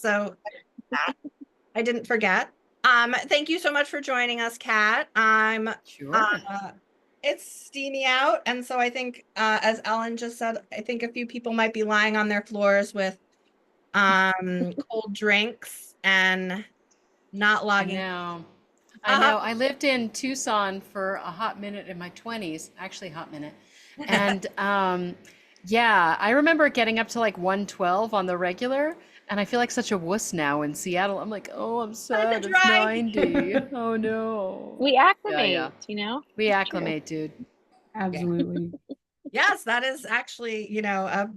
So that I didn't forget. Thank you so much for joining us, Kat. Sure. It's steamy out, and so I think, as Ellen just said, I think a few people might be lying on their floors with cold drinks and not I logging. know. I Uh, know. I lived in Tucson for a hot minute in my 20s, actually a hot minute. And yeah, I remember getting up to like 112 on the regular, and I feel like such a wuss now in Seattle. I'm like, "Oh, I'm Kind of a sad. It's dry 90. heat. Oh no." We Yeah, yeah. acclimate, We it's true. acclimate, dude. Yeah. Absolutely. Yes, that is actually,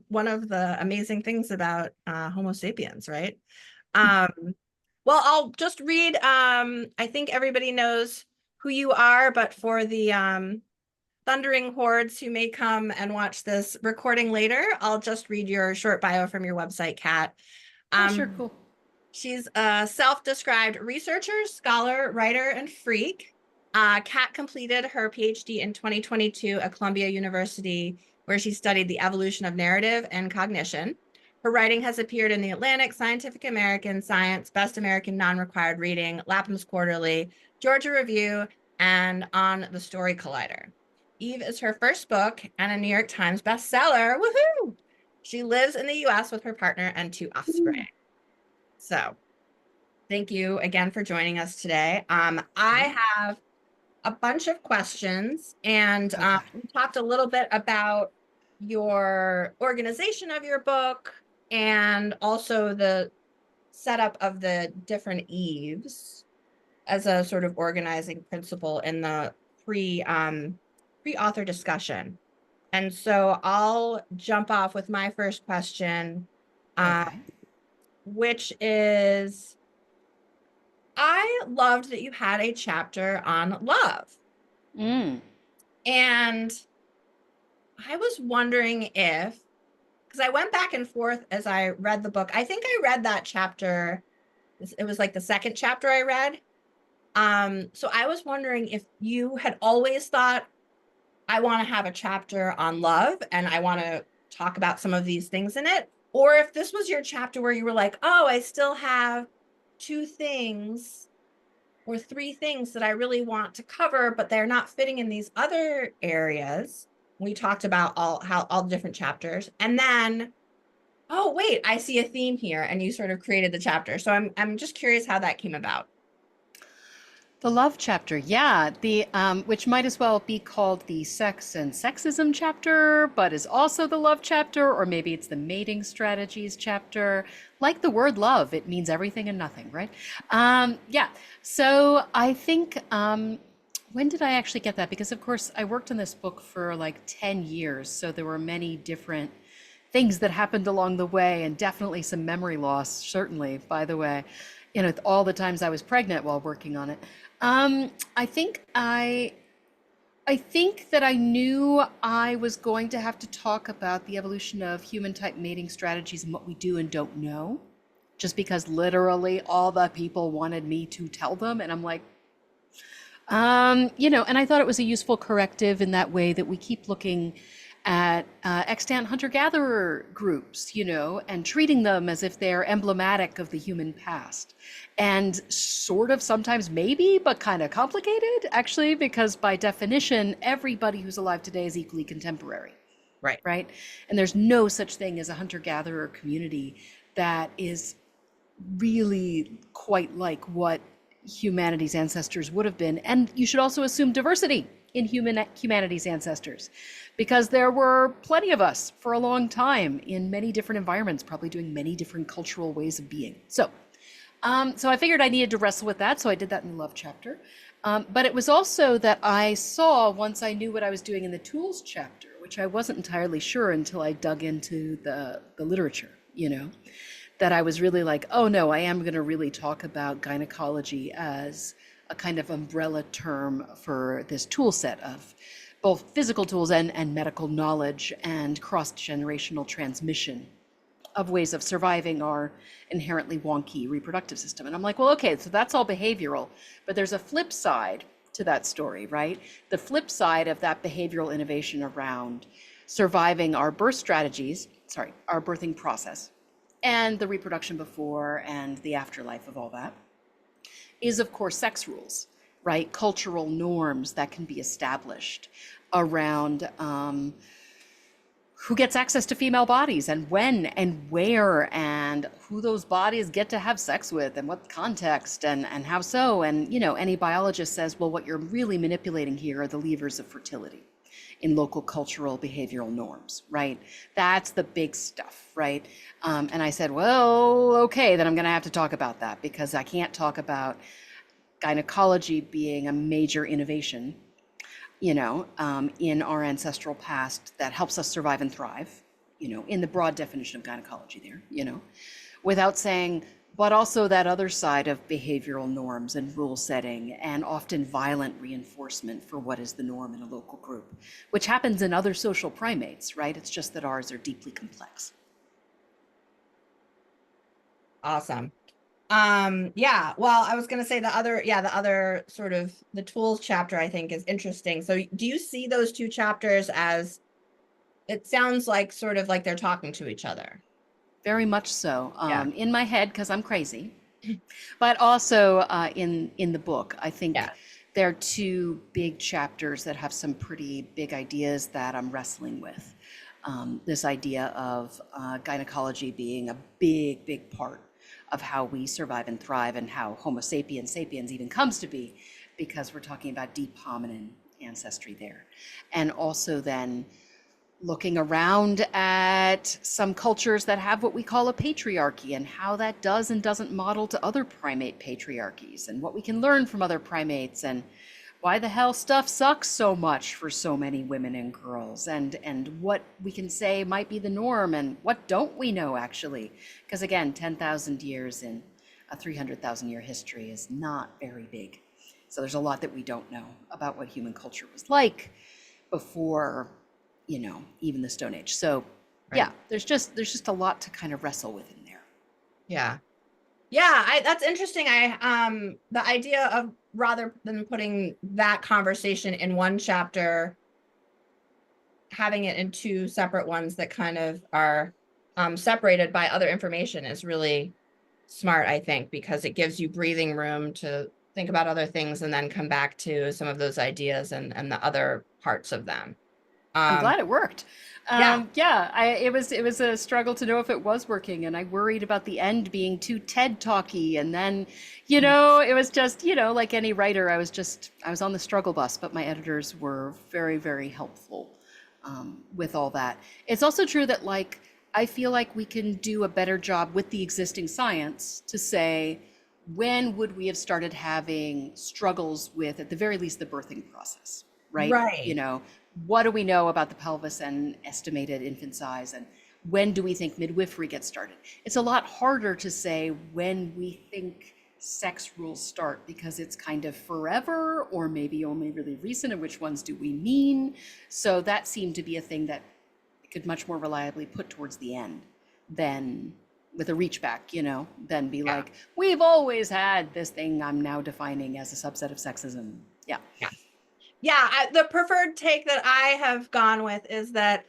one of the amazing things about Homo sapiens, right? Um, well, I'll just read. I think everybody knows who you are, but for the thundering hordes who may come and watch this recording later, I'll just read your short bio from your website, Kat. Oh, sure, Um, cool. she's a self-described researcher, scholar, writer, and freak. Kat completed her PhD in 2022 at Columbia University, where she studied the evolution of narrative and cognition. Her writing has appeared in The Atlantic, Scientific American, Science, Best American Non-Required Reading, Lapham's Quarterly, Georgia Review, and on the Story Collider. Eve is her first book and a New York Times bestseller. Woohoo! She lives in the US with her partner and two offspring. So thank you again for joining us today. I have a bunch of questions, and Okay. we talked a little bit about your organization of your book and also the setup of the different eaves as a sort of organizing principle in the pre-author discussion. And so I'll jump off with my first question, uh, Okay. which is, I loved that you had a chapter on love. Mm. And I was wondering if, because I went back and forth as I read the book. I think I read that chapter. It was like the second chapter I read. So I was wondering if you had always thought, I want to have a chapter on love and I want to talk about some of these things in it, or if this was your chapter where you were like, oh, I still have two things or three things that I really want to cover, but they're not fitting in these other areas. We talked about all the different chapters. And then, oh, wait, I see a theme here. And you sort of created the chapter. So I'm just curious how that came about. The love chapter, yeah, the which might as well be called the sex and sexism chapter, but is also the love chapter, or maybe it's the mating strategies chapter. Like the word love, it means everything and nothing, right? Yeah. So I think when did I actually get that? Because of course I worked on this book for like 10 years, so there were many different things that happened along the way, and definitely some memory loss, certainly, by the way, all the times I was pregnant while working on it. I think I think that I knew I was going to have to talk about the evolution of human type mating strategies and what we do and don't know, just because literally all the people wanted me to tell them, and I'm like, and I thought it was a useful corrective in that way that we keep looking at extant hunter-gatherer groups, and treating them as if they're emblematic of the human past. And sort of sometimes maybe, but kind of complicated, actually, because by definition, everybody who's alive today is equally contemporary, Right. right? And there's no such thing as a hunter-gatherer community that is really quite like what humanity's ancestors would have been. And you should also assume diversity in humanity's ancestors, because there were plenty of us for a long time in many different environments, probably doing many different cultural ways of being. So I figured I needed to wrestle with that, so I did that in the love chapter. But it was also that I saw, once I knew what I was doing in the tools chapter, which I wasn't entirely sure until I dug into the literature, that I was really like, oh no, I am going to really talk about gynecology as a kind of umbrella term for this tool set of both physical tools and medical knowledge and cross-generational transmission of ways of surviving our inherently wonky reproductive system. And I'm like, well, okay, so that's all behavioral, but there's a flip side to that story, right? The flip side of that behavioral innovation around surviving our birth strategies, our birthing process, and the reproduction before and the afterlife of all that, is of course sex rules, right? Cultural norms that can be established around who gets access to female bodies and when and where and who those bodies get to have sex with and what context and how so. And, you know, any biologist says, well, what you're really manipulating here are the levers of fertility in local cultural behavioral norms, right? That's the big stuff, right? And I said, well, okay, then I'm going to have to talk about that because I can't talk about gynecology being a major innovation, in our ancestral past that helps us survive and thrive, in the broad definition of gynecology there, without saying, but also that other side of behavioral norms and rule setting and often violent reinforcement for what is the norm in a local group, which happens in other social primates, right? It's just that ours are deeply complex. Awesome. Yeah, well, I was going to say the other sort of the tools chapter I think is interesting. So do you see those two chapters as, it sounds like sort of like they're talking to each other? Very much so. Yeah. In my head, because I'm crazy, but also in the book, I think Yeah. there are two big chapters that have some pretty big ideas that I'm wrestling with. This idea of gynecology being a big, big part of how we survive and thrive and how Homo sapiens sapiens even comes to be, because we're talking about deep hominin ancestry there. And also then looking around at some cultures that have what we call a patriarchy and how that does and doesn't model to other primate patriarchies and what we can learn from other primates and why the hell stuff sucks so much for so many women and girls and what we can say might be the norm and what don't we know actually, because again 10,000 years in a 300,000 year history is not very big, so there's a lot that we don't know about what human culture was like before even the Stone Age. So yeah, Right. there's just a lot to kind of wrestle with in there. Yeah. Yeah, that's interesting. The idea of rather than putting that conversation in one chapter, having it in two separate ones that kind of are separated by other information is really smart, I think, because it gives you breathing room to think about other things and then come back to some of those ideas and the other parts of them. I'm Um, glad it worked. yeah, It was a struggle to know if it was working, and I worried about the end being too TED talky, and then, it was just, like any writer, I was on the struggle bus, but my editors were very, very helpful with all that. It's also true that like I feel like we can do a better job with the existing science to say when would we have started having struggles with, at the very least, the birthing process, right? right. What do we know about the pelvis and estimated infant size, and when do we think midwifery gets started? It's a lot harder to say when we think sex rules start because it's kind of forever or maybe only really recent, and which ones do we mean? So that seemed to be a thing that could much more reliably put towards the end than with a reach back, than be Yeah. like, we've always had this thing I'm now defining as a subset of sexism. Yeah. Yeah. Yeah, the preferred take that I have gone with is that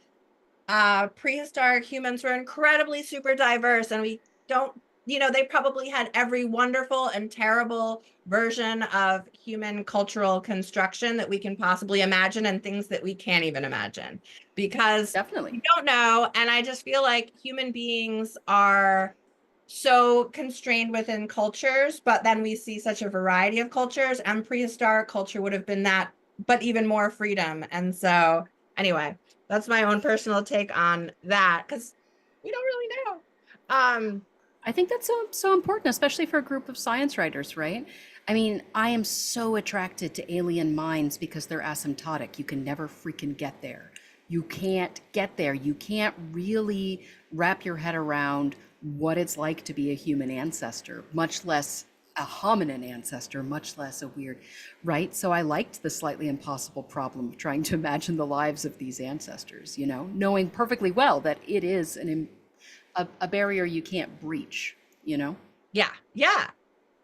prehistoric humans were incredibly super diverse, and we don't, they probably had every wonderful and terrible version of human cultural construction that we can possibly imagine and things that we can't even imagine because Definitely. we don't know. And I just feel like human beings are so constrained within cultures, but then we see such a variety of cultures, and prehistoric culture would have been that, but even more freedom. And so, anyway, that's my own personal take on that because we don't really know. I think that's so important, especially for a group of science writers, right? I mean, I am so attracted to alien minds because they're asymptotic. You can never freaking get there. You can't get there. You can't really wrap your head around what it's like to be a human ancestor, much less a hominin ancestor, much less a weird, right? So I liked the slightly impossible problem of trying to imagine the lives of these ancestors, knowing perfectly well that it is a barrier you can't breach. Yeah, yeah.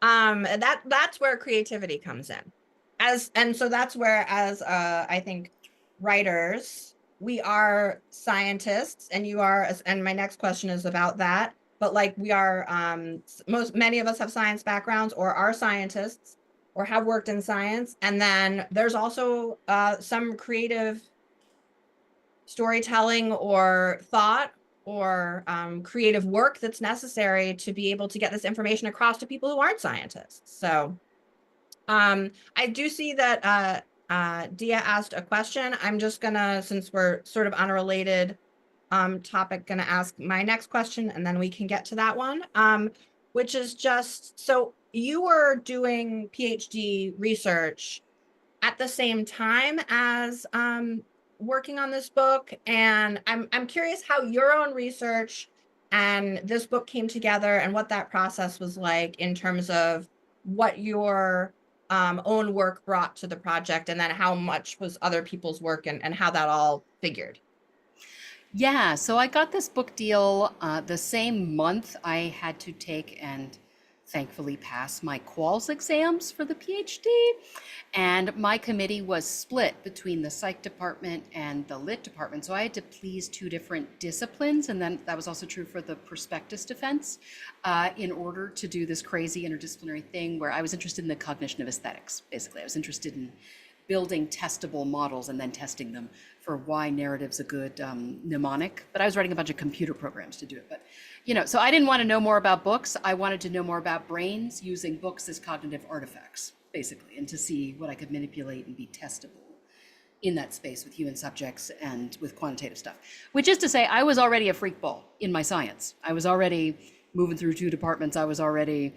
And that's where creativity comes in. And so that's where, as I think writers, we are scientists, and you are, and my next question is about that. but like we are, many of us have science backgrounds or are scientists or have worked in science. And then there's also some creative storytelling or thought or creative work that's necessary to be able to get this information across to people who aren't scientists. So I do see that Dia asked a question. I'm just gonna, since we're sort of on a related topic, gonna ask my next question, and then we can get to that one, which is just, so you were doing PhD research at the same time as working on this book, and I'm curious how your own research and this book came together and what that process was like in terms of what your own work brought to the project, and then how much was other people's work, and how that all figured. Yeah, so I got this book deal the same month I had to take and thankfully pass my quals exams for the PhD. And my committee was split between the psych department and the lit department. So I had to please two different disciplines. And then that was also true for the prospectus defense in order to do this crazy interdisciplinary thing where I was interested in the cognition of aesthetics. Basically, I was interested in building testable models and then testing them for why narrative's a good mnemonic. But I was writing a bunch of computer programs to do it. But, you know, so I didn't want to know more about books. I wanted to know more about brains using books as cognitive artifacts, basically, and to see what I could manipulate and be testable in that space with human subjects and with quantitative stuff. Which is to say, I was already a freak ball in my science. I was already moving through two departments. I was already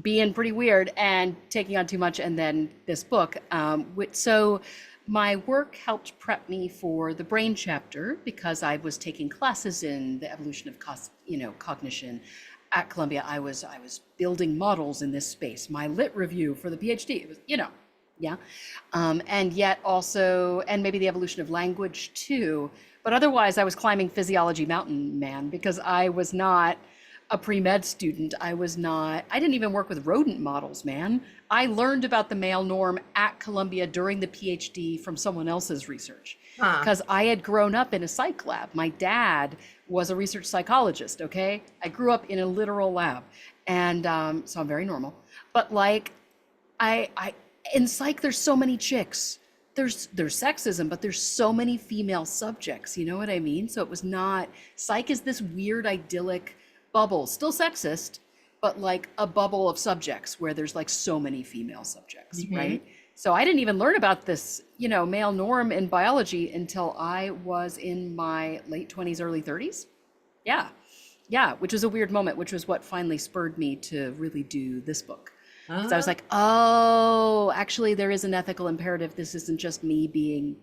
being pretty weird and taking on too much, and then this book. So my work helped prep me for the brain chapter because I was taking classes in the evolution of cognition at Columbia. I was building models in this space. My lit review for the PhD, it was, yeah. And yet also, and maybe the evolution of language too. But otherwise, I was climbing physiology mountain, man, because I was not a pre-med student. I didn't even work with rodent models, man. I learned about the male norm at Columbia during the PhD from someone else's research. Because I had grown up in a psych lab. My dad was a research psychologist, okay? I grew up in a literal lab. And so I'm very normal. But like, in psych, there's so many chicks. There's sexism, but there's so many female subjects, you know what I mean? So it was not, psych is this weird idyllic bubble, still sexist, but like a bubble of subjects where there's like so many female subjects, right? So I didn't even learn about this, male norm in biology until I was in my late 20s, early 30s. Yeah, which was a weird moment, which was what finally spurred me to really do this book. Because I was like, oh, actually there is an ethical imperative. This isn't just me being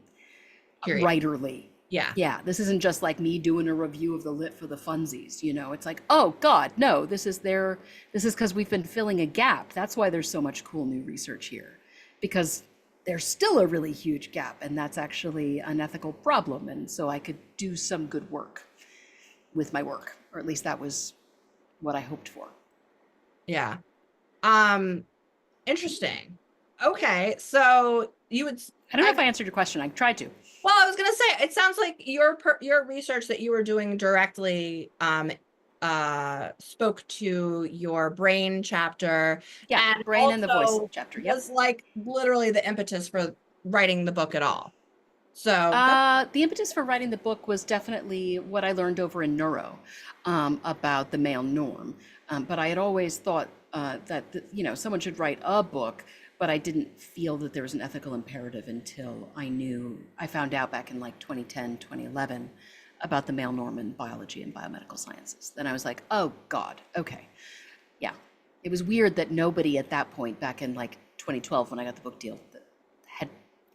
Curious. writerly. Yeah, this isn't just like me doing a review of the lit for the funsies, It's like, oh God, no, this is because we've been filling a gap. That's why there's so much cool new research here, because there's still a really huge gap, and that's actually an ethical problem. And so I could do some good work with my work, or at least that was what I hoped for. Yeah. Interesting. Okay, so you would, I don't know if I answered your question. I tried to. well, I was gonna say, it sounds like your research that you were doing directly spoke to your brain chapter, Yeah, and brain and the voice also chapter. Yep. was like literally the impetus for writing the book at all. So The impetus for writing the book was definitely what I learned over in neuro about the male norm. But I had always thought that someone should write a book, but I didn't feel that there was an ethical imperative until I found out back in like 2010, 2011 about the male norm in biology and biomedical sciences. Then I was like, oh God, okay. Yeah. It was weird that nobody at that point, back in like 2012 when I got the book deal, had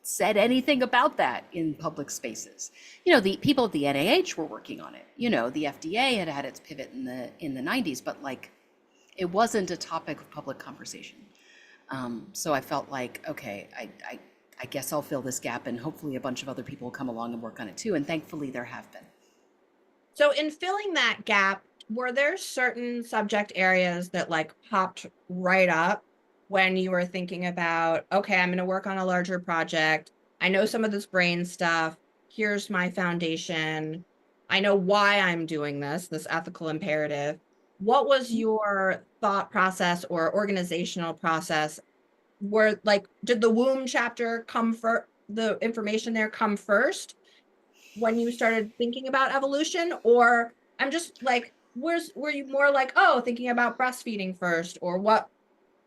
said anything about that in public spaces. The people at the NIH were working on it. The FDA had had its pivot in the 90s, but like it wasn't a topic of public conversation. So I felt like, okay, I guess I'll fill this gap, and hopefully a bunch of other people will come along and work on it too. And thankfully there have been. so in filling that gap, were there certain subject areas that like popped right up when you were thinking about, okay, I'm going to work on a larger project. I know some of this brain stuff. Here's my foundation. I know why I'm doing this ethical imperative. what was your thought process or organizational process? Were like, did the womb chapter come for the information there come first when you started thinking about evolution? Or I'm just like, were you more like, oh, thinking about breastfeeding first, or what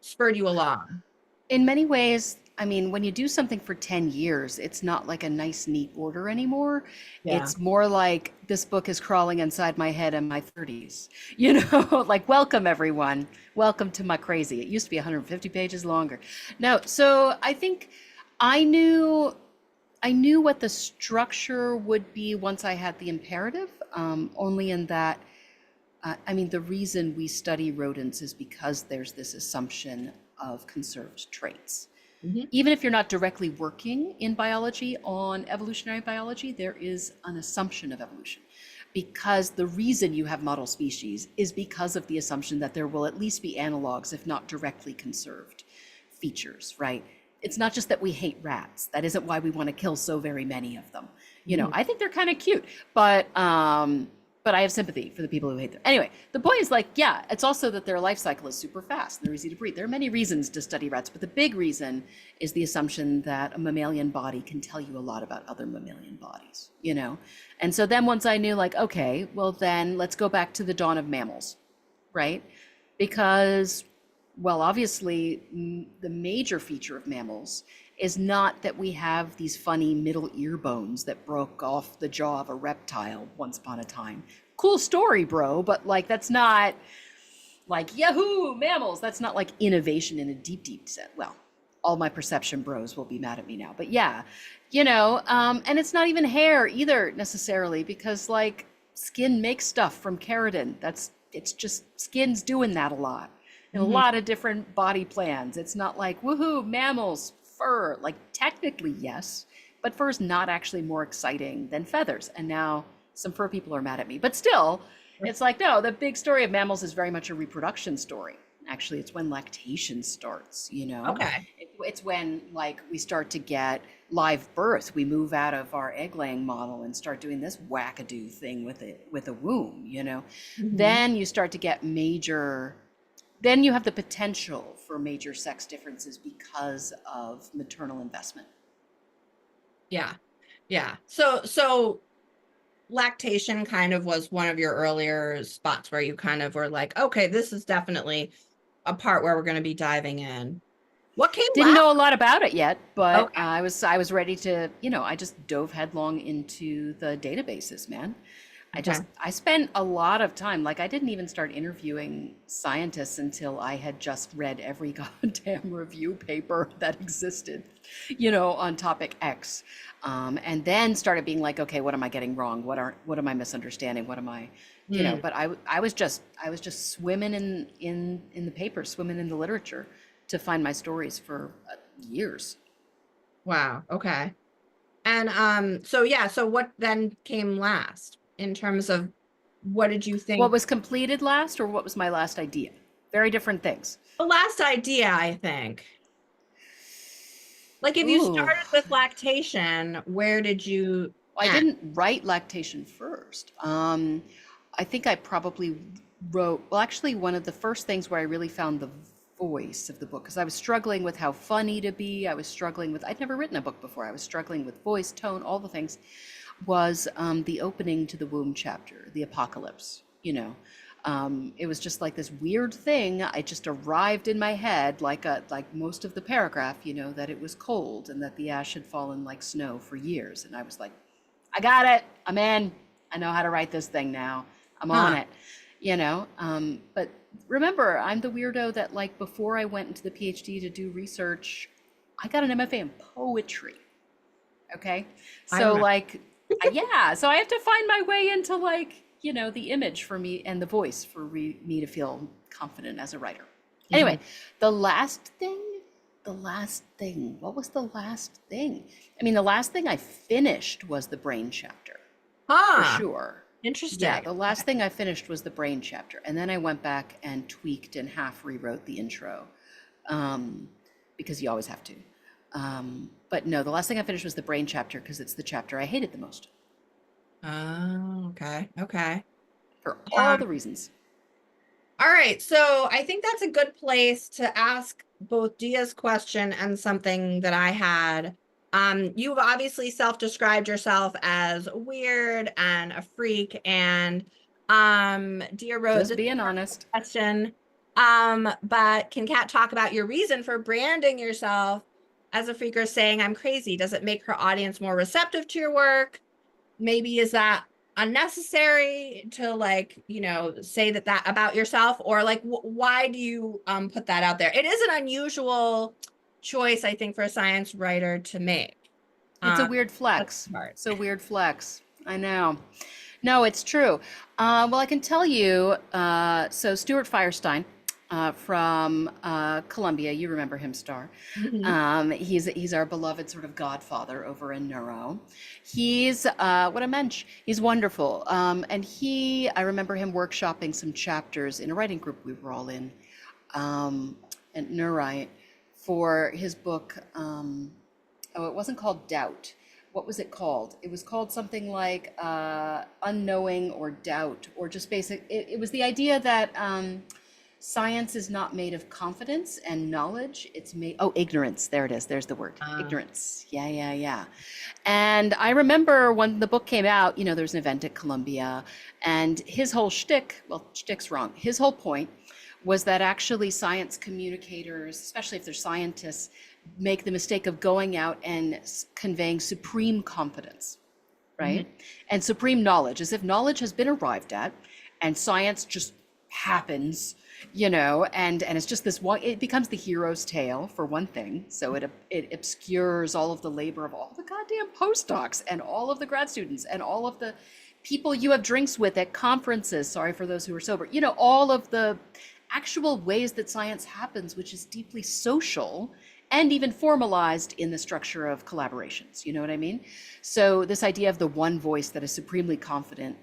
spurred you along? In many ways, I mean, when you do something for 10 years, it's not like a nice, neat order anymore. Yeah. It's more like this book is crawling inside my head in my 30s. You know, like, welcome everyone. Welcome to my crazy. It used to be 150 pages longer. No, so I think I knew I knew what the structure would be once I had the imperative, only in that I mean, the reason we study rodents is because there's this assumption of conserved traits. Mhm. Even if you're not directly working in biology on evolutionary biology, there is an assumption of evolution. Because the reason you have model species is because of the assumption that there will at least be analogs, if not directly conserved features, right? It's not just that we hate rats. That isn't why we want to kill so very many of them. You know, Mhm. I think they're kind of cute, but I have sympathy for the people who hate them. Anyway, the point is like, yeah, it's also that their life cycle is super fast. They're easy to breed. There are many reasons to study rats, but the big reason is the assumption that a mammalian body can tell you a lot about other mammalian bodies, you know? And so then once I knew like, okay, well then let's go back to the dawn of mammals, right? Because, well, obviously, the major feature of mammals is not that we have these funny middle ear bones that broke off the jaw of a reptile once upon a time. Cool story, bro, but like that's not like Yahoo mammals. That's not like innovation in a deep, deep sense. Well, all my perception bros will be mad at me now, but yeah, you know, and it's not even hair either necessarily because like skin makes stuff from keratin. It's just skin's doing that a lot in a Mhm. lot of different body plans. It's not like woohoo mammals fur. Like technically yes, but fur is not actually more exciting than feathers. And now some fur people are mad at me, but still, it's like, no, the big story of mammals is very much a reproduction story. Actually, it's when lactation starts, you know? Okay. It's when like we start to get live birth. We move out of our egg laying model and start doing this wackadoo thing with a womb, you know? Mhm. Then you start to get major, then you have the potential for major sex differences because of maternal investment. Yeah. Yeah. So lactation kind of was one of your earlier spots where you kind of were like, okay, this is definitely a part where we're going to be diving in. What came Didn't last? know a lot about it yet, but Okay. I was ready to, you know, I just dove headlong into the databases, man. Okay. I spent a lot of time, like I didn't even start interviewing scientists until I had just read every goddamn review paper that existed, you know, on topic X. And then started being like, okay, what am I getting wrong? What am I misunderstanding? What am I, you know, Mm. but I was just swimming in the papers, swimming in the literature to find my stories for years. Wow. Okay. And so yeah, so what then came last in terms of what did you What think? was completed last or what was my last idea? Very different things. The last idea, I think. Like if you Ooh, started with lactation, where did you I end? didn't write lactation first. I think I probably wrote, well, actually, one of the first things where I really found the voice of the book, because I was struggling with how funny to be. I was struggling with, I'd never written a book before. I was struggling with voice, tone, all the things, was the opening to the womb chapter, the apocalypse, you know. It was just like this weird thing. I just arrived in my head, like most of the paragraph, you know, that it was cold and that the ash had fallen like snow for years. And I was like, I got it. I'm in. I know how to write this thing now. I'm on Huh. it, you know. But remember, I'm the weirdo that like before I went into the PhD to do research, I got an MFA in poetry. Okay. I So remember. like, yeah, so I have to find my way into like, you know, the image for me and the voice for me to feel confident as a writer. Mhm. Anyway, the last thing, what was the last thing? I mean, the last thing I finished was the brain chapter, for Huh. sure. Yeah, Interesting. the last thing I finished was the brain chapter. And then I went back and tweaked and half rewrote the intro, um, because you always have to. But no, the last thing I finished was the brain chapter because it's the chapter I hated the most Oh, okay. Okay. for all Um, the reasons. All right, so I think that's a good place to ask both Dia's question and something that I had. You've obviously self-described yourself as weird and a freak, and Dia wrote Just this being honest. question. But can Kat talk about your reason for branding yourself as a freak or saying I'm crazy? Does it make her audience more receptive to your work? Maybe is that unnecessary to like, say that about yourself, or like why do you put that out there? It is an unusual choice, I think, for a science writer to make. It's a um weird that's flex. smart. It's a weird flex. I know. No, it's true. Well, I can tell you. So Stuart Firestein from Columbia, you remember him, Star. Mhm. He's our beloved sort of godfather over in neuro. He's what a mensch. He's wonderful. And I remember him workshopping some chapters in a writing group we were all in at Neurite for his book. Oh, it wasn't called Doubt. What was it called? It was called something like Unknowing or Doubt, or just basic. It was the idea that science is not made of confidence and knowledge. It's made, oh, ignorance. There it is. There's the word. uh, Ignorance. Yeah, yeah, yeah. And I remember when the book came out, there's an event at Columbia, and his whole shtick, well, shtick's wrong. His whole point was that actually science communicators, especially if they're scientists, make the mistake of going out and conveying supreme confidence, mhm. right? And supreme knowledge, as if knowledge has been arrived at and science just happens, and it's just this one, it becomes the hero's tale for one thing. So it obscures all of the labor of all the goddamn postdocs and all of the grad students and all of the people you have drinks with at conferences. Sorry for those who are sober. All of the actual ways that science happens, which is deeply social and even formalized in the structure of collaborations. You know what I mean? So this idea of the one voice that is supremely confident,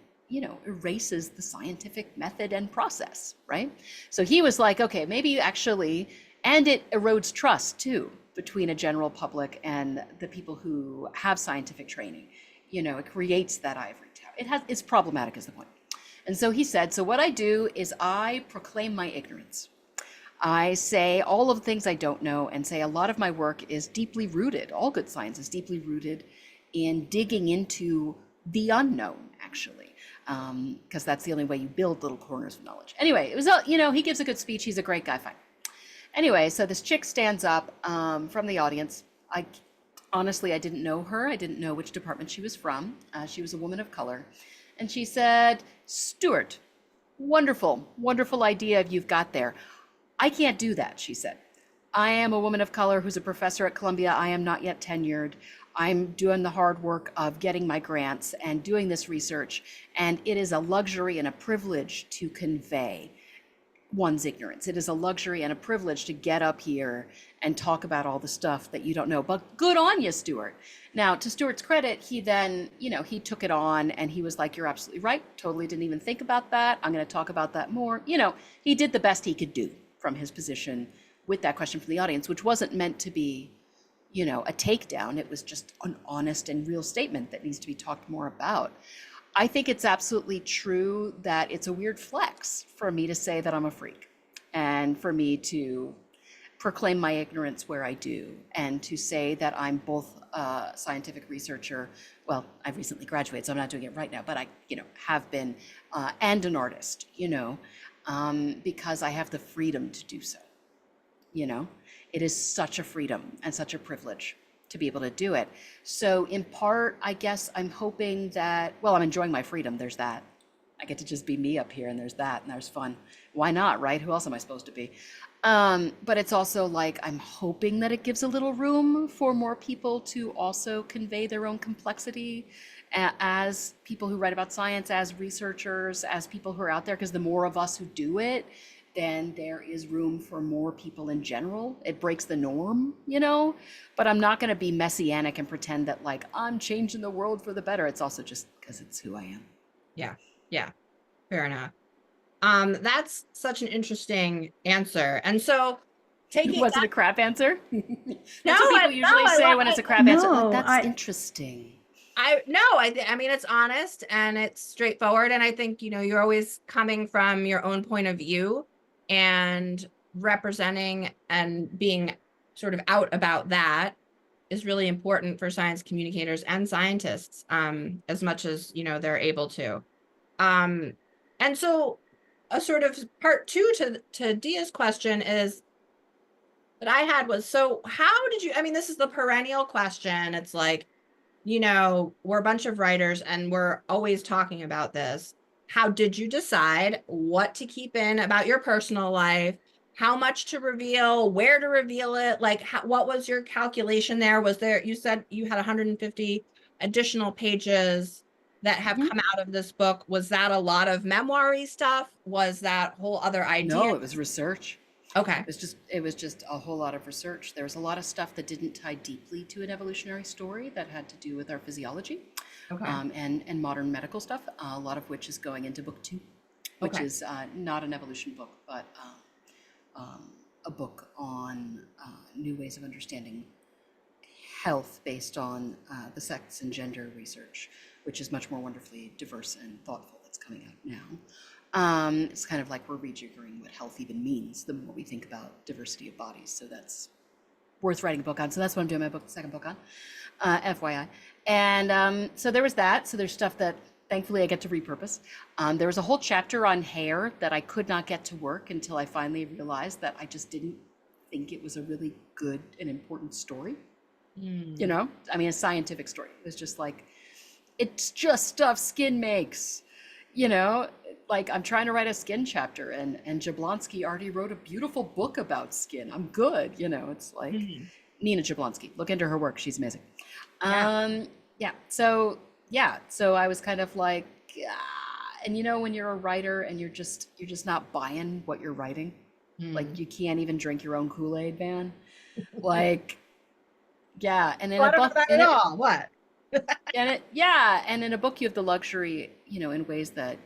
erases the scientific method and process, right? So he was like, okay, maybe actually, and it erodes trust too between a general public and the people who have scientific training. It creates that ivory tower. It's problematic is the point. And so he said, so what I do is I proclaim my ignorance. I say all of the things I don't know and say a lot of my work is deeply rooted, all good science is deeply rooted in digging into the unknown, actually, because that's the only way you build little corners of knowledge. Anyway, it was, he gives a good speech. He's a great guy, fine. Anyway, so this chick stands up from the audience. Honestly, I didn't know her. I didn't know which department she was from. She was a woman of color. And she said, Stuart, wonderful, wonderful idea you've got there. I can't do that, she said. I am a woman of color who's a professor at Columbia. I am not yet tenured. I'm doing the hard work of getting my grants and doing this research. And it is a luxury and a privilege to convey one's ignorance. It is a luxury and a privilege to get up here and talk about all the stuff that you don't know. But good on you, Stuart. Now, to Stuart's credit, he then, he took it on and he was like, you're absolutely right. Totally didn't even think about that. I'm going to talk about that more. He did the best he could do from his position with that question from the audience, which wasn't meant to be, a takedown. It was just an honest and real statement that needs to be talked more about. I think it's absolutely true that it's a weird flex for me to say that I'm a freak and for me to proclaim my ignorance where I do and to say that I'm both a scientific researcher. Well, I've recently graduated, so I'm not doing it right now, but I, have been, and an artist, because I have the freedom to do so. It is such a freedom and such a privilege to be able to do it. So in part, I guess I'm hoping that, well, I'm enjoying my freedom. There's that. I get to just be me up here and there's that and there's fun. Why not, right? Who else am I supposed to be? But it's also like, I'm hoping that it gives a little room for more people to also convey their own complexity as people who write about science, as researchers, as people who are out there, because the more of us who do it, then there is room for more people in general. It breaks the norm, but I'm not going to be messianic and pretend that like I'm changing the world for the better. It's also just because it's who I am. Yeah, yeah, fair enough. That's such an interesting answer. And so taking Was it that, a crap answer? no, That's what people usually say when it's a crap answer. Like, No, that's I interesting. I mean, it's honest and it's straightforward. And I think, you're always coming from your own point of view and representing and being sort of out about that is really important for science communicators and scientists, as much as, they're able to. Um, and so a sort of part two to Dia's question is that I had was, so how did you, I mean, this is the perennial question. It's like, we're a bunch of writers and we're always talking about this. How did you decide what to keep in about your personal life? How much to reveal, where to reveal it? Like, what was your calculation there? Was there, you said you had 150 additional pages that have Mhm. come out of this book. Was that a lot of memoir-y stuff? Was that whole other idea? No, it was research. Okay. It was just a whole lot of research. There was a lot of stuff that didn't tie deeply to an evolutionary story that had to do with our physiology, Okay. and modern medical stuff. A lot of which is going into book two, which Okay. is not an evolution book, but a book on new ways of understanding health based on the sex and gender research, which is much more wonderfully diverse and thoughtful. That's coming out now. It's kind of like we're rejiggering what health even means the more we think about diversity of bodies. So that's worth writing a book on. So that's what I'm doing my second book on, FYI. And so there was that. So there's stuff that thankfully I get to repurpose. There was a whole chapter on hair that I could not get to work until I finally realized that I just didn't think it was a really good and important story. I mean, a scientific story. It was just like, it's just stuff skin makes, you know, like I'm trying to write a skin chapter and Jablonski already wrote a beautiful book about skin. I'm good. It's like Nina Jablonski, look into her work. She's amazing. Yeah. Yeah. So I was kind of like, and when you're a writer and you're just not buying what you're writing, like you can't even drink your own Kool-Aid, man. Like, yeah. And in Well, a I don't know book, that at all. What? and in a book, you have the luxury, in ways that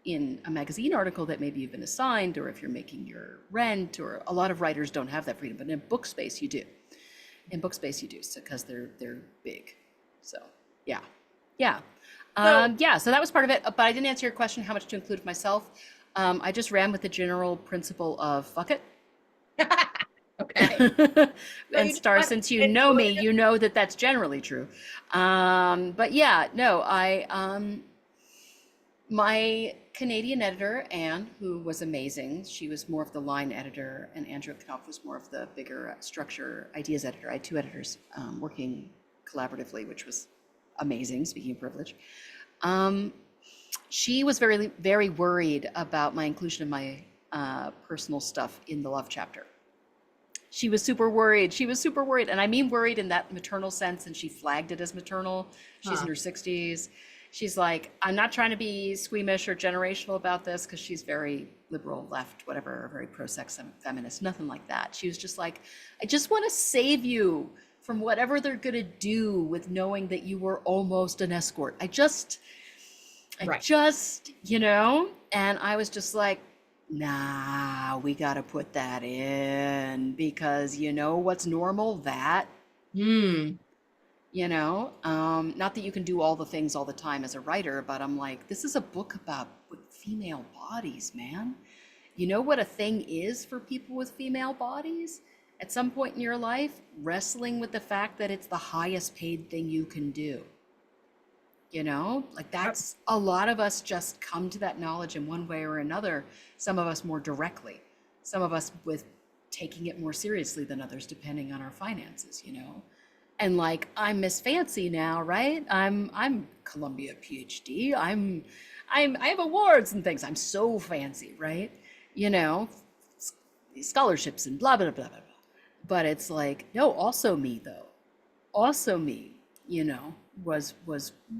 in a magazine article that maybe you've been assigned, or if you're making your rent, or a lot of writers don't have that freedom, but in book space you do. In book space you do, so because they're big. So yeah, yeah, So, yeah. So that was part of it, but I didn't answer your question how much to include of myself. I just ran with the general principle of fuck it. okay. So And you just Star, want since you know me, enjoy you know that that's generally true. But yeah, no, my Canadian editor, Anne, who was amazing, she was more of the line editor, and Andrew Knopf was more of the bigger structure ideas editor. I had two editors working collaboratively, which was amazing, speaking of privilege. She was very, very worried about my inclusion of my personal stuff in the love chapter. She was super worried. She was super worried. And I mean worried in that maternal sense, and she flagged it as maternal. She's in her 60s. She's like, I'm not trying to be squeamish or generational about this, because she's very liberal, left, whatever, very pro-sex feminist, nothing like that. She was just like, I just want to save you from whatever they're going to do with knowing that you were almost an escort. I just, Right. and I was just like, nah, we got to put that in, because what's normal? That, not that you can do all the things all the time as a writer, but I'm like, this is a book about female bodies, man. You know what a thing is for people with female bodies? At some point in your life, wrestling with the fact that it's the highest paid thing you can do. Like that's a lot of us just come to that knowledge in one way or another. Some of us more directly, some of us with taking it more seriously than others, depending on our finances, And like, I'm Miss Fancy now, right? I'm Columbia PhD. I have awards and things. I'm so fancy, right? Scholarships and blah blah blah blah blah. But it's like, no, also me though. Also me, was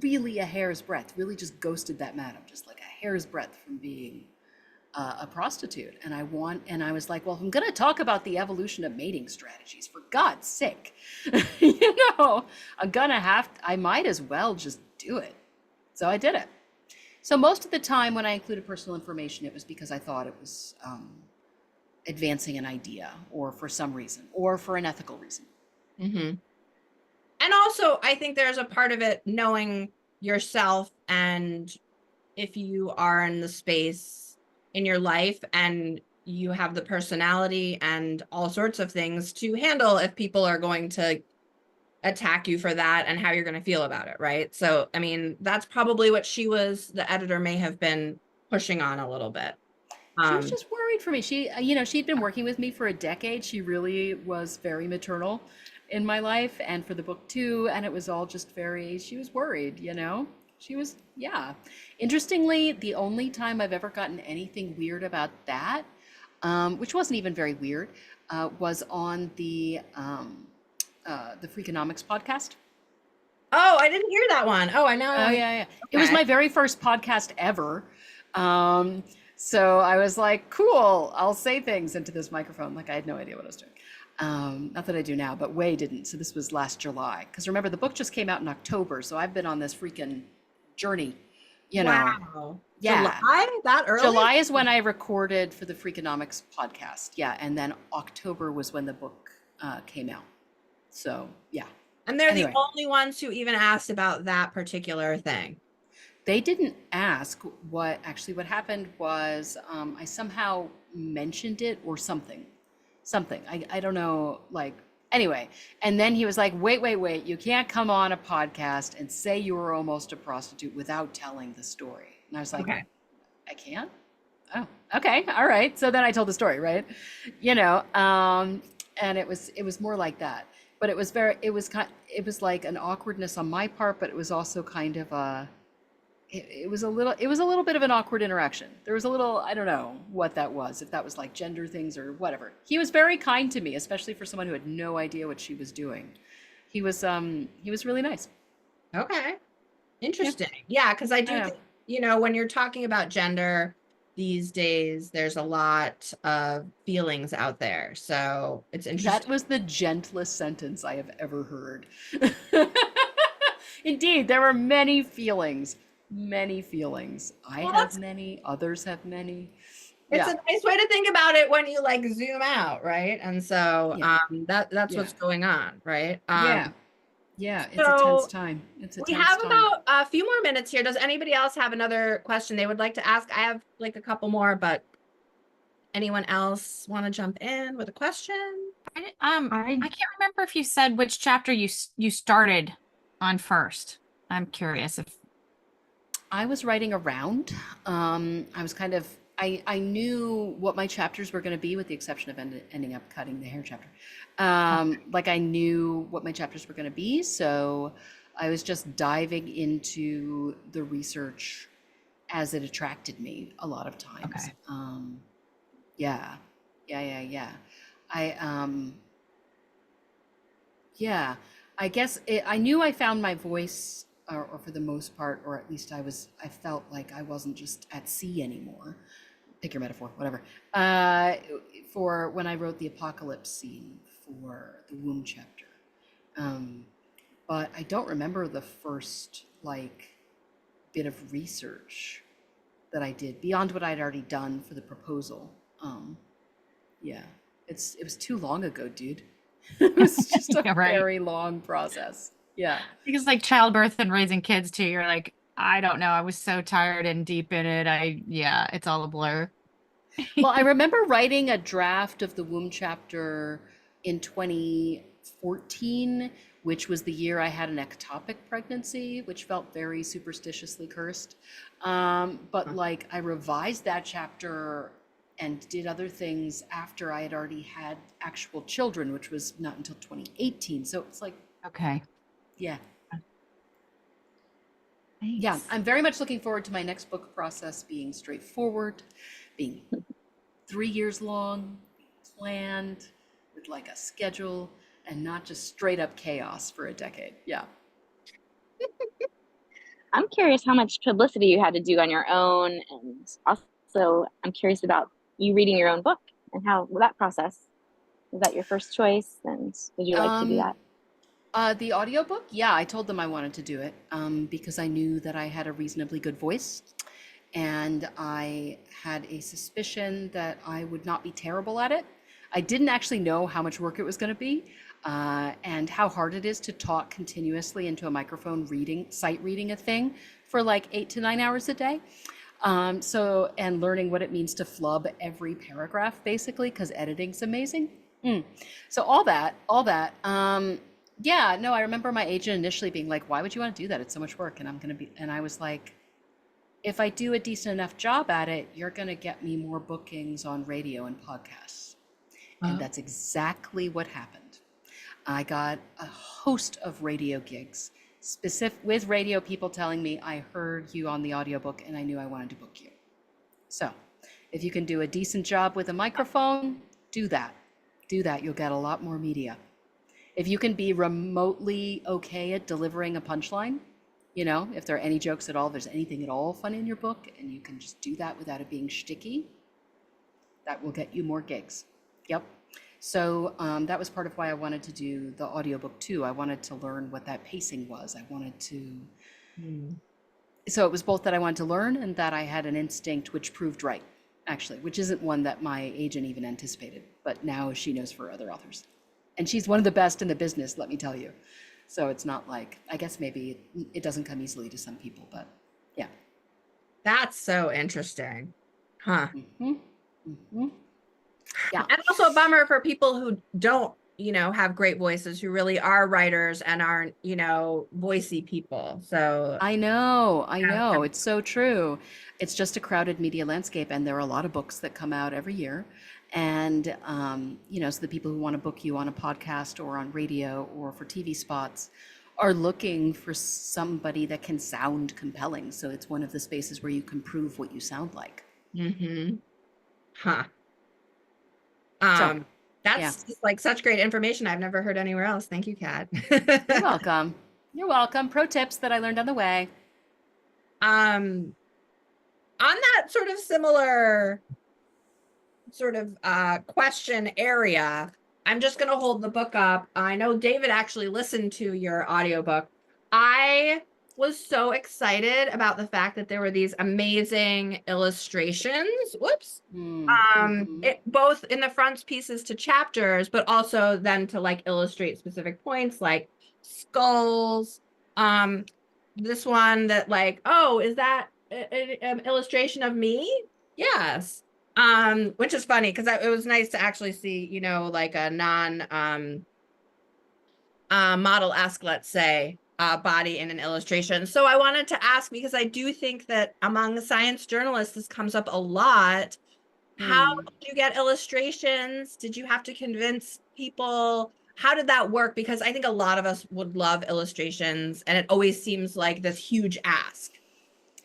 really a hair's breadth, really just ghosted that madam, just like a hair's breadth from being a prostitute. And I was like, well, if I'm going to talk about the evolution of mating strategies, for God's sake, I might as well just do it. So I did it. So most of the time when I included personal information, it was because I thought it was advancing an idea, or for some reason, or for an ethical reason. And also, I think there's a part of it knowing yourself, and if you are in the space in your life and you have the personality and all sorts of things to handle if people are going to attack you for that and how you're going to feel about it, right? So, I mean, that's probably what the editor may have been pushing on a little bit. She was Um, just worried for me. She'd been working with me for a decade. She really was very maternal in my life and for the book too. And it was all just she was worried. She was, yeah. Interestingly, the only time I've ever gotten anything weird about that, which wasn't even very weird, was on the Freakonomics podcast. oh, I didn't hear that one. Oh, I Oh know. yeah, yeah. It was Okay. my very first podcast ever. So I was like, cool, I'll say things into this microphone. Like I had no idea what I was doing. Not that I do now, but Way didn't. So this was last July. Because remember, the book just came out in October. So I've been on this freaking journey, you know. Wow. Yeah. July? That early? July is when I recorded for the Freakonomics podcast. Yeah. And then October was when the book came out. So yeah. And they're the Anyway. only ones who even asked about that particular thing. They didn't ask. What happened was I somehow mentioned it or something. I don't know, like, anyway. And then he was like, wait, you can't come on a podcast and say you were almost a prostitute without telling the story. And I was like, Okay. I can't? Oh, okay, all right. So then I told the story, right? And it was more like that. But it was like an awkwardness on my part, but it was also kind of it was a little bit of an awkward interaction. There was a little, I don't know what that was, if that was like gender things or whatever. He was very kind to me, especially for someone who had no idea what she was doing. He was really nice. Okay. Interesting. Yeah, because I do Yeah. think, when you're talking about gender these days, there's a lot of feelings out there. So it's That interesting. was the gentlest sentence I have ever heard. Indeed, there were many feelings. Many feelings. I Well, have many, others have many. it's Yeah. a nice way to think about it when you like zoom out, right? And so Yeah. that's Yeah. what's going on, right? Yeah. Yeah. It's a tense So time. It's a we tense have time. about a few more minutes here. Does anybody else have another question they would like to ask? I have like a couple more, but anyone else want to jump in with a question? I can't remember if you said which chapter you started on first. I'm curious if I was writing around. I was kind of, I knew what my chapters were going to be, with the exception of ending up cutting the hair chapter. Like I knew what my chapters were going to be. So I was just diving into the research as it attracted me a lot of times. Okay. Yeah. I, yeah, I guess I knew I found my voice, or for the most part, or at least I felt like I wasn't just at sea anymore. Pick your metaphor, whatever. For when I wrote the apocalypse scene for the womb chapter. But I don't remember the first bit of research that I did beyond what I'd already done for the proposal. Yeah, it was too long ago, dude. It was just a Yeah, right. very long process. Yeah. Because like childbirth and raising kids too, you're like, I don't know. I was so tired and deep in it. It's all a blur. Well, I remember writing a draft of the womb chapter in 2014, which was the year I had an ectopic pregnancy, which felt very superstitiously cursed. But like I revised that chapter and did other things after I had already had actual children, which was not until 2018. So it's like, Okay. yeah. Thanks. Yeah, I'm very much looking forward to my next book process being straightforward, being 3 years long, planned, with like a schedule, and not just straight up chaos for a decade. Yeah. I'm curious how much publicity you had to do on your own, and also I'm curious about you reading your own book and how that process. Was that your first choice, and would you like to do that? The audiobook, yeah, I told them I wanted to do it because I knew that I had a reasonably good voice, and I had a suspicion that I would not be terrible at it. I didn't actually know how much work it was going to be. and how hard it is to talk continuously into a microphone, sight reading a thing for like 8 to 9 hours a day. And learning what it means to flub every paragraph, basically, because editing's amazing. So all that. Yeah, no, I remember my agent initially being like, "Why would you want to do that? It's so much work." And I was like, "If I do a decent enough job at it, you're gonna get me more bookings on radio and podcasts." And that's exactly what happened. I got a host of radio gigs, with radio people telling me, "I heard you on the audiobook and I knew I wanted to book you." So if you can do a decent job with a microphone, do that. Do that. You'll get a lot more media. If you can be remotely okay at delivering a punchline, if there are any jokes at all, if there's anything at all fun in your book, and you can just do that without it being shticky, that will get you more gigs. Yep. So that was part of why I wanted to do the audiobook too. I wanted to learn what that pacing was. I wanted to. So it was both that I wanted to learn and that I had an instinct which proved right, actually, which isn't one that my agent even anticipated, but now she knows for other authors. And she's one of the best in the business, let me tell you. So it's not like, I guess maybe it doesn't come easily to some people, but yeah. That's so interesting. Huh. Yeah. And also a bummer for people who don't, have great voices, who really are writers and aren't, voicey people. So I know. It's so true. It's just a crowded media landscape, and there are a lot of books that come out every year. And, so the people who want to book you on a podcast or on radio or for TV spots are looking for somebody that can sound compelling. So it's one of the spaces where you can prove what you sound like. Huh. So, that's just like such great information I've never heard anywhere else. Thank you, Kat. You're welcome. You're welcome. Pro tips that I learned on the way. On that sort of similar question area, I'm just going to hold the book up. I know David actually listened to your audiobook. I was so excited about the fact that there were these amazing illustrations. Whoops. Both in the frontispieces to chapters, but also then to like illustrate specific points like skulls. This one that like, oh, is that an illustration of me? Yes. Which is funny because it was nice to actually see, like a non model-esque, let's say, body in an illustration. So I wanted to ask, because I do think that among the science journalists, this comes up a lot. How did you get illustrations? Did you have to convince people? How did that work? Because I think a lot of us would love illustrations, and it always seems like this huge ask.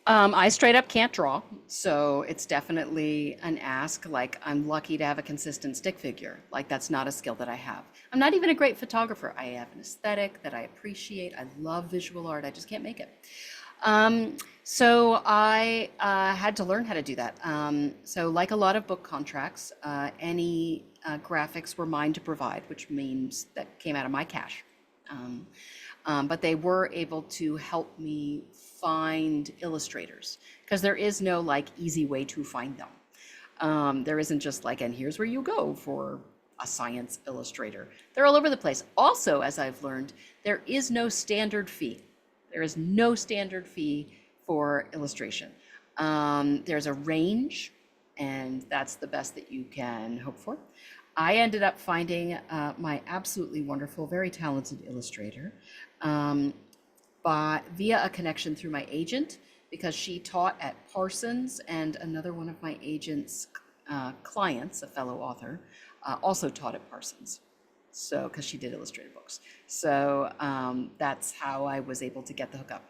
I straight up can't draw, so it's definitely an ask. Like, I'm lucky to have a consistent stick figure. Like, that's not a skill that I have. I'm not even a great photographer. I have an aesthetic that I appreciate. I love visual art. I just can't make it. So I had to learn how to do that. So like a lot of book contracts, any graphics were mine to provide, which means that came out of my cash. But they were able to help me find illustrators, because there is no like easy way to find them. There isn't just like, and here's where you go for a science illustrator. They're all over the place. Also, as I've learned, there is no standard fee. There is no standard fee for illustration. There's a range, and that's the best that you can hope for. I ended up finding my absolutely wonderful, very talented illustrator via a connection through my agent, because she taught at Parsons, and another one of my agent's clients, a fellow author, also taught at Parsons. So, because she did illustrated books. So that's how I was able to get the hookup.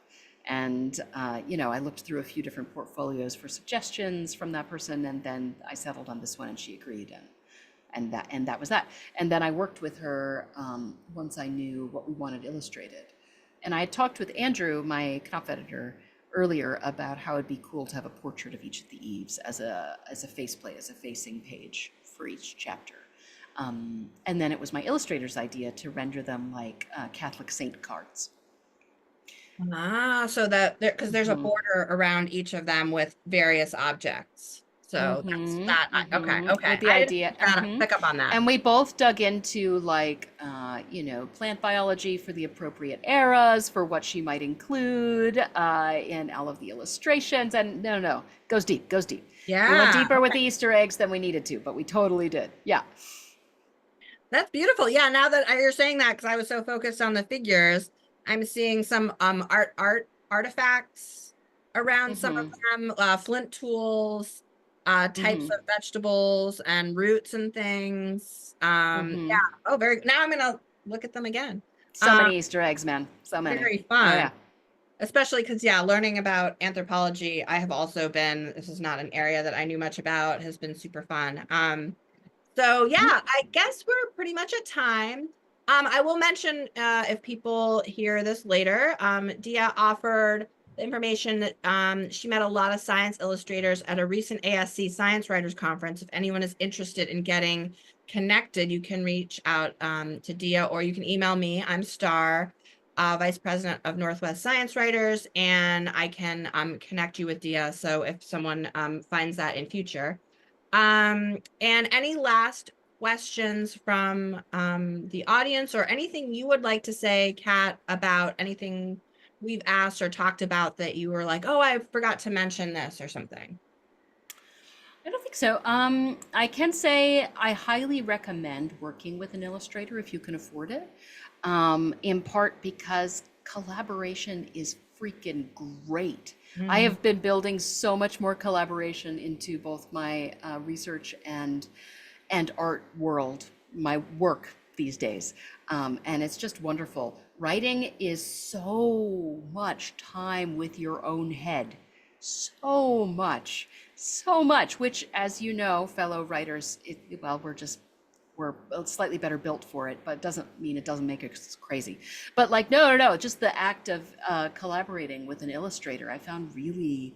And, I looked through a few different portfolios for suggestions from that person, and then I settled on this one, and she agreed. And that was that. And then I worked with her once I knew what we wanted illustrated. And I had talked with Andrew, my Knopf editor, earlier about how it'd be cool to have a portrait of each of the Eves as a faceplate, as a facing page for each chapter. And then it was my illustrator's idea to render them like Catholic saint cards. So that because there's a border around each of them with various objects. So that's Mhm, that. Okay, mhm, okay. with the I didn't idea, pick up on that. and we both dug into like, plant biology for the appropriate eras, for what she might include in all of the illustrations. And no, goes deep, goes deep. We went Yeah. deeper with the Easter eggs than we needed to, but we totally did. Yeah. That's beautiful. Yeah, now that you're saying that, because I was so focused on the figures, I'm seeing some artifacts around some of Hmm. them, flint tools, types Hmm. of vegetables and roots and things. Yeah. Hmm. Oh, very. Now I'm gonna look at them again. So many Easter eggs, man. So many. Very Oh fun. yeah. Especially because, yeah, learning about anthropology, I have also been, this is not an area that I knew much about, has been super fun. So yeah, I guess we're pretty much at time. I will mention, if people hear this later, Dia offered the information that she met a lot of science illustrators at a recent ASC Science Writers Conference. If anyone is interested in getting connected, you can reach out to Dia, or you can email me. I'm Star, Vice President of Northwest Science Writers, and I can connect you with Dia. So if someone finds that in future. And any last questions from the audience, or anything you would like to say, Kat, about anything we've asked or talked about that you were like, oh, I forgot to mention this or something? I don't think so. I can say I highly recommend working with an illustrator if you can afford it, in part because collaboration is freaking great. I Mhm. have been building so much more collaboration into both my research and art world, my work these days, and it's just wonderful. Writing is so much time with your own head, so much, which, as you know, fellow writers, well, we're slightly better built for it, but it doesn't mean it doesn't make us crazy. But like, no, just the act of collaborating with an illustrator, I found really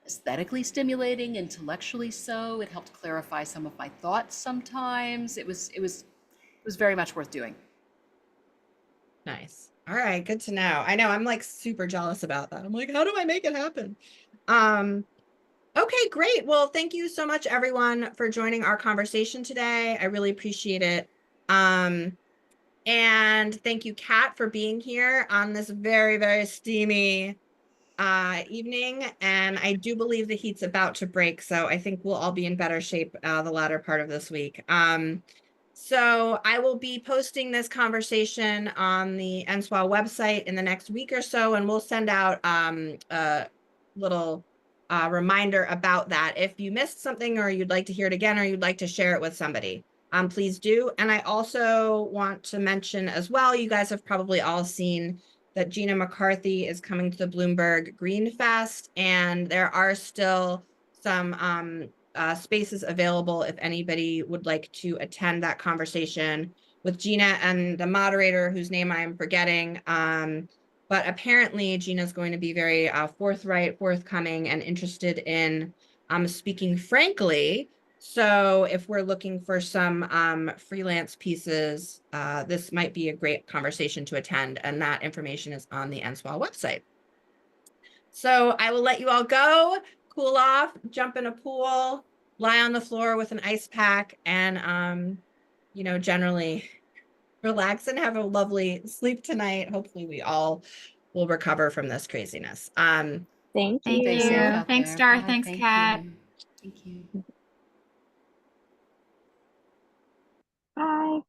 aesthetically stimulating, intellectually so. It helped clarify some of my thoughts sometimes. It was very much worth doing. Nice. All right, good to know. I know I'm like super jealous about that. I'm like, how do I make it happen? Um, okay, great. Well, thank you so much, everyone, for joining our conversation today. I really appreciate it. And thank you, Kat, for being here on this very, very steamy evening. And I do believe the heat's about to break, so I think we'll all be in better shape the latter part of this week. So I will be posting this conversation on the NSWA website in the next week or so, and we'll send out a little reminder about that. If you missed something, or you'd like to hear it again, or you'd like to share it with somebody, please do. And I also want to mention as well, you guys have probably all seen that Gina McCarthy is coming to the Bloomberg Green Fest, and there are still some spaces available if anybody would like to attend that conversation with Gina and the moderator, whose name I'm forgetting. But apparently Gina's going to be very forthright, forthcoming, and interested in speaking frankly. So if we're looking for some freelance pieces, this might be a great conversation to attend, and that information is on the NSWA website. So I will let you all go, cool off, jump in a pool, lie on the floor with an ice pack, and generally relax and have a lovely sleep tonight. Hopefully we all will recover from this craziness. Thank Thank Stay safe you. you. out Thanks, there. Star. Bye. Thanks, Thank Kat. you. Thank you. Bye.